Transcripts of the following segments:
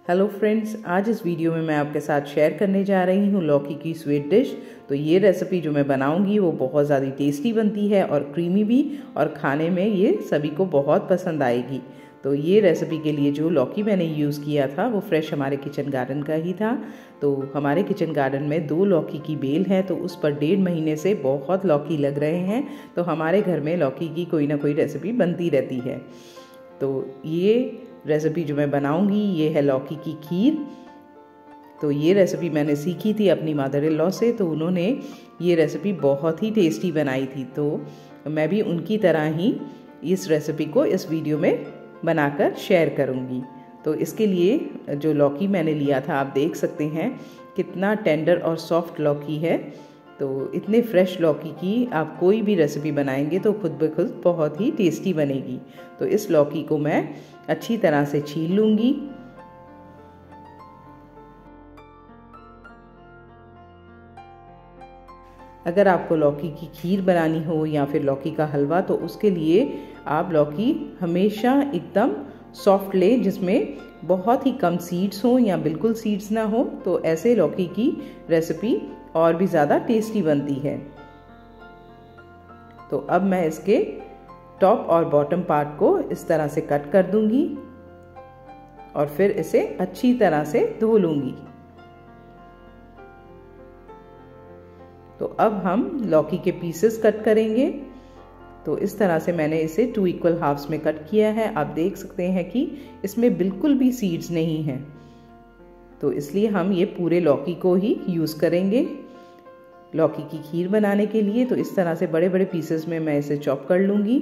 Hello friends, आज इस video में मैं आपके साथ शेयर करने जा रही हूँ लौकी की स्वीट डिश। तो ये रेसिपी जो मैं बनाऊँगी वो बहुत ज़्यादा टेस्टी बनती है और क्रीमी भी, और खाने में ये सभी को बहुत पसंद आएगी। तो ये रेसिपी के लिए जो लौकी मैंने यूज़ किया था वो फ्रेश हमारे किचन गार्डन का ही था। तो हमारे किचन गार्डन में 2 लौकी की बेल है, तो उस पर 1.5 महीने से बहुत लौकी लग रहे हैं। तो हमारे घर में लौकी की कोई ना कोई रेसिपी बनती रहती है। तो ये रेसिपी जो मैं बनाऊंगी ये है लौकी की खीर। तो ये रेसिपी मैंने सीखी थी अपनी मदर इन लॉ से, तो उन्होंने ये रेसिपी बहुत ही टेस्टी बनाई थी। तो मैं भी उनकी तरह ही इस रेसिपी को इस वीडियो में बनाकर शेयर करूंगी। तो इसके लिए जो लौकी मैंने लिया था आप देख सकते हैं कितना टेंडर और सॉफ्ट लौकी है। तो इतने फ्रेश लौकी की आप कोई भी रेसिपी बनाएंगे तो खुद ब खुद बहुत ही टेस्टी बनेगी। तो इस लौकी को मैं अच्छी तरह से छील लूँगी। अगर आपको लौकी की खीर बनानी हो या फिर लौकी का हलवा, तो उसके लिए आप लौकी हमेशा एकदम सॉफ्ट लें, जिसमें बहुत ही कम सीड्स हों या बिल्कुल सीड्स ना हो। तो ऐसे लौकी की रेसिपी और भी ज़्यादा टेस्टी बनती है। तो अब मैं इसके टॉप और बॉटम पार्ट को इस तरह से कट कर दूंगी और फिर इसे अच्छी तरह से धो लूंगी। तो अब हम लौकी के पीसेस कट करेंगे। तो इस तरह से मैंने इसे 2 इक्वल हाफ्स में कट किया है। आप देख सकते हैं कि इसमें बिल्कुल भी सीड्स नहीं हैं, तो इसलिए हम ये पूरे लौकी को ही यूज़ करेंगे लौकी की खीर बनाने के लिए। तो इस तरह से बड़े बड़े पीसेस में मैं इसे चॉप कर लूंगी।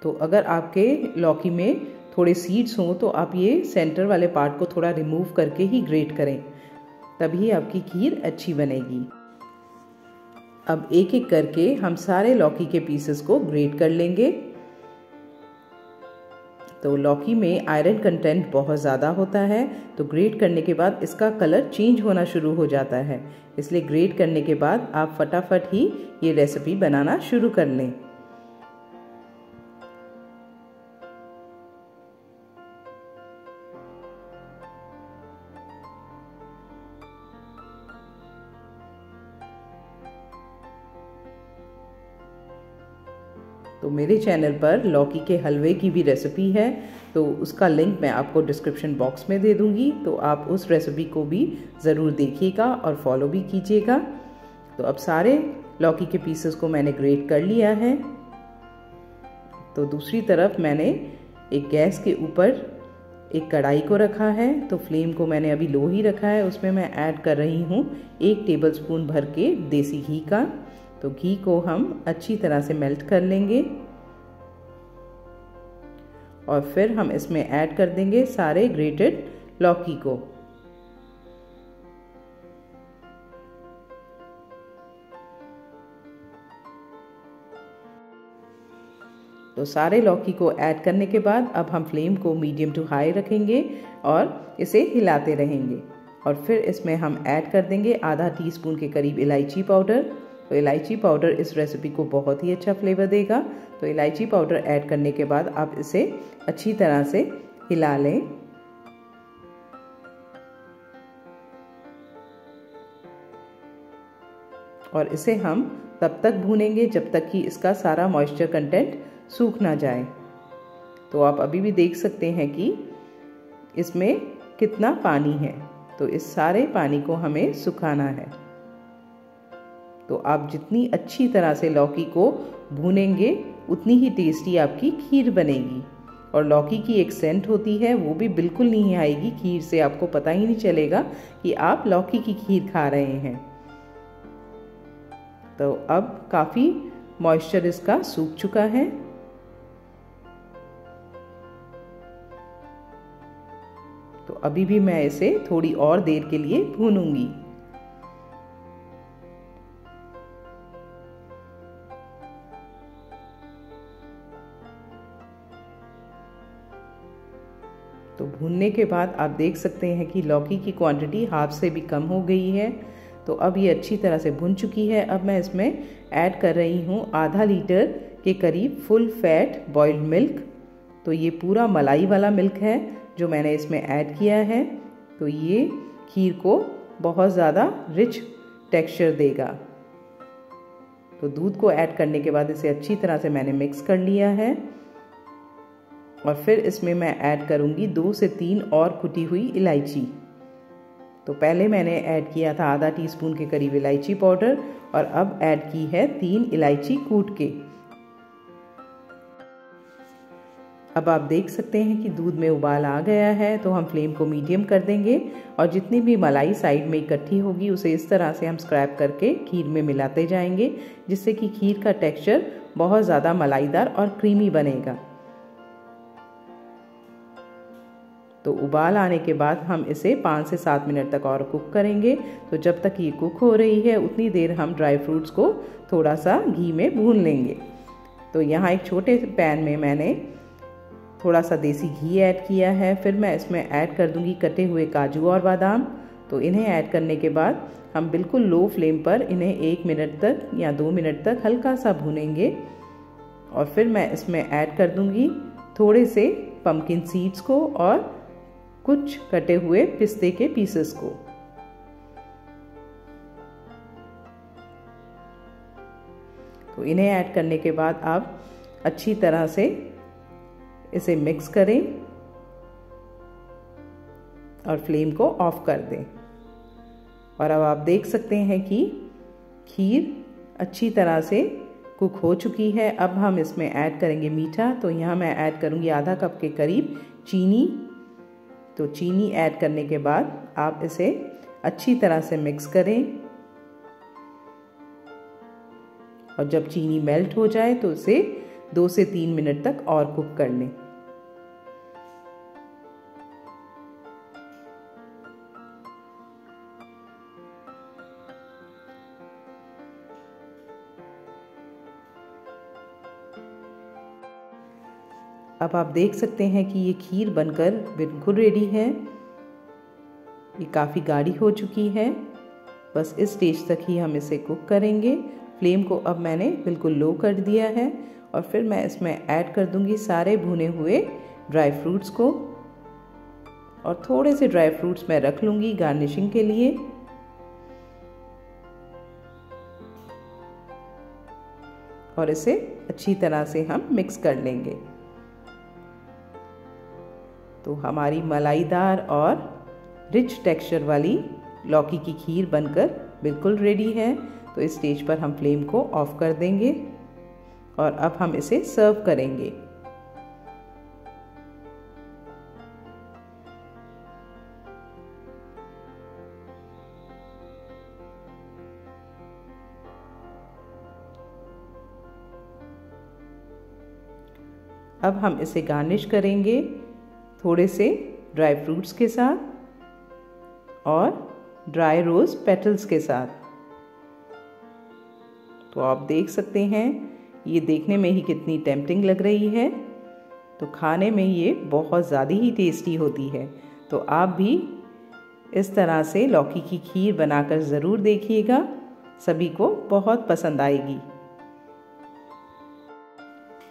तो अगर आपके लौकी में थोड़े सीड्स हों तो आप ये सेंटर वाले पार्ट को थोड़ा रिमूव करके ही ग्रेट करें, तभी आपकी खीर अच्छी बनेगी। अब एक एक करके हम सारे लौकी के पीसेस को ग्रेट कर लेंगे। तो लौकी में आयरन कंटेंट बहुत ज़्यादा होता है, तो ग्रेट करने के बाद इसका कलर चेंज होना शुरू हो जाता है। इसलिए ग्रेट करने के बाद आप फटाफट ही ये रेसिपी बनाना शुरू कर लें। तो मेरे चैनल पर लौकी के हलवे की भी रेसिपी है, तो उसका लिंक मैं आपको डिस्क्रिप्शन बॉक्स में दे दूंगी। तो आप उस रेसिपी को भी ज़रूर देखिएगा और फॉलो भी कीजिएगा। तो अब सारे लौकी के पीसेस को मैंने ग्रेट कर लिया है। तो दूसरी तरफ मैंने एक गैस के ऊपर एक कढ़ाई को रखा है। तो फ्लेम को मैंने अभी लो ही रखा है। उसमें मैं ऐड कर रही हूँ 1 टेबलस्पून भर के देसी घी का। तो घी को हम अच्छी तरह से मेल्ट कर लेंगे और फिर हम इसमें ऐड कर देंगे सारे ग्रेटेड लौकी को। तो सारे लौकी को ऐड करने के बाद अब हम फ्लेम को मीडियम टू हाई रखेंगे और इसे हिलाते रहेंगे। और फिर इसमें हम ऐड कर देंगे आधा टीस्पून के करीब इलायची पाउडर। तो इलायची पाउडर इस रेसिपी को बहुत ही अच्छा फ्लेवर देगा। तो इलायची पाउडर ऐड करने के बाद आप इसे अच्छी तरह से हिला लें। और इसे हम तब तक भूनेंगे जब तक कि इसका सारा मॉइस्चर कंटेंट सूख ना जाए। तो आप अभी भी देख सकते हैं कि इसमें कितना पानी है। तो इस सारे पानी को हमें सुखाना है। तो आप जितनी अच्छी तरह से लौकी को भूनेंगे उतनी ही टेस्टी आपकी खीर बनेगी। और लौकी की एक सेंट होती है, वो भी बिल्कुल नहीं आएगी खीर से, आपको पता ही नहीं चलेगा कि आप लौकी की खीर खा रहे हैं। तो अब काफ़ी मॉइस्चर इसका सूख चुका है। तो अभी भी मैं इसे थोड़ी और देर के लिए भूनूंगी। तो भूनने के बाद आप देख सकते हैं कि लौकी की क्वांटिटी हाफ से भी कम हो गई है। तो अब ये अच्छी तरह से भुन चुकी है। अब मैं इसमें ऐड कर रही हूँ आधा लीटर के करीब फुल फैट बॉइल्ड मिल्क। तो ये पूरा मलाई वाला मिल्क है जो मैंने इसमें ऐड किया है। तो ये खीर को बहुत ज़्यादा रिच टेक्सचर देगा। तो दूध को ऐड करने के बाद इसे अच्छी तरह से मैंने मिक्स कर लिया है और फिर इसमें मैं ऐड करूँगी 2 से 3 और कुटी हुई इलायची। तो पहले मैंने ऐड किया था आधा टीस्पून के करीब इलायची पाउडर और अब ऐड की है 3 इलायची कूट के। अब आप देख सकते हैं कि दूध में उबाल आ गया है, तो हम फ्लेम को मीडियम कर देंगे और जितनी भी मलाई साइड में इकट्ठी होगी उसे इस तरह से हम स्क्रैप करके खीर में मिलाते जाएंगे, जिससे कि खीर का टेक्सचर बहुत ज़्यादा मलाईदार और क्रीमी बनेगा। तो उबाल आने के बाद हम इसे 5 से 7 मिनट तक और कुक करेंगे। तो जब तक ये कुक हो रही है उतनी देर हम ड्राई फ्रूट्स को थोड़ा सा घी में भून लेंगे। तो यहाँ एक छोटे पैन में मैंने थोड़ा सा देसी घी ऐड किया है। फिर मैं इसमें ऐड कर दूंगी कटे हुए काजू और बादाम। तो इन्हें ऐड करने के बाद हम बिल्कुल लो फ्लेम पर इन्हें 1 मिनट तक या 2 मिनट तक हल्का सा भूनेंगे और फिर मैं इसमें ऐड कर दूंगी थोड़े से पम्पकिन सीड्स को और कुछ कटे हुए पिस्ते के पीसेस को। तो इन्हें ऐड करने के बाद आप अच्छी तरह से इसे मिक्स करें और फ्लेम को ऑफ कर दें। और अब आप देख सकते हैं कि खीर अच्छी तरह से कुक हो चुकी है। अब हम इसमें ऐड करेंगे मीठा। तो यहाँ मैं ऐड करूँगी आधा कप के करीब चीनी। तो चीनी ऐड करने के बाद आप इसे अच्छी तरह से मिक्स करें और जब चीनी मेल्ट हो जाए तो इसे 2 से 3 मिनट तक और कुक कर लें। अब आप देख सकते हैं कि ये खीर बनकर बिल्कुल रेडी है। ये काफ़ी गाढ़ी हो चुकी है। बस इस स्टेज तक ही हम इसे कुक करेंगे। फ्लेम को अब मैंने बिल्कुल लो कर दिया है और फिर मैं इसमें ऐड कर दूंगी सारे भुने हुए ड्राई फ्रूट्स को और थोड़े से ड्राई फ्रूट्स मैं रख लूँगी गार्निशिंग के लिए। और इसे अच्छी तरह से हम मिक्स कर लेंगे। तो हमारी मलाईदार और रिच टेक्सचर वाली लौकी की खीर बनकर बिल्कुल रेडी है। तो इस स्टेज पर हम फ्लेम को ऑफ कर देंगे और अब हम इसे सर्व करेंगे। अब हम इसे गार्निश करेंगे थोड़े से ड्राई फ्रूट्स के साथ और ड्राई रोज़ पेटल्स के साथ। तो आप देख सकते हैं ये देखने में ही कितनी टेम्पटिंग लग रही है। तो खाने में ये बहुत ज़्यादा ही टेस्टी होती है। तो आप भी इस तरह से लौकी की खीर बनाकर ज़रूर देखिएगा, सभी को बहुत पसंद आएगी।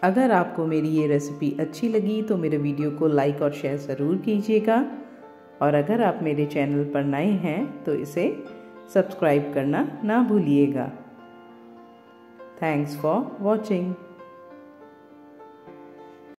अगर आपको मेरी ये रेसिपी अच्छी लगी तो मेरे वीडियो को लाइक और शेयर ज़रूर कीजिएगा और अगर आप मेरे चैनल पर नए हैं तो इसे सब्सक्राइब करना ना भूलिएगा। Thanks for watching.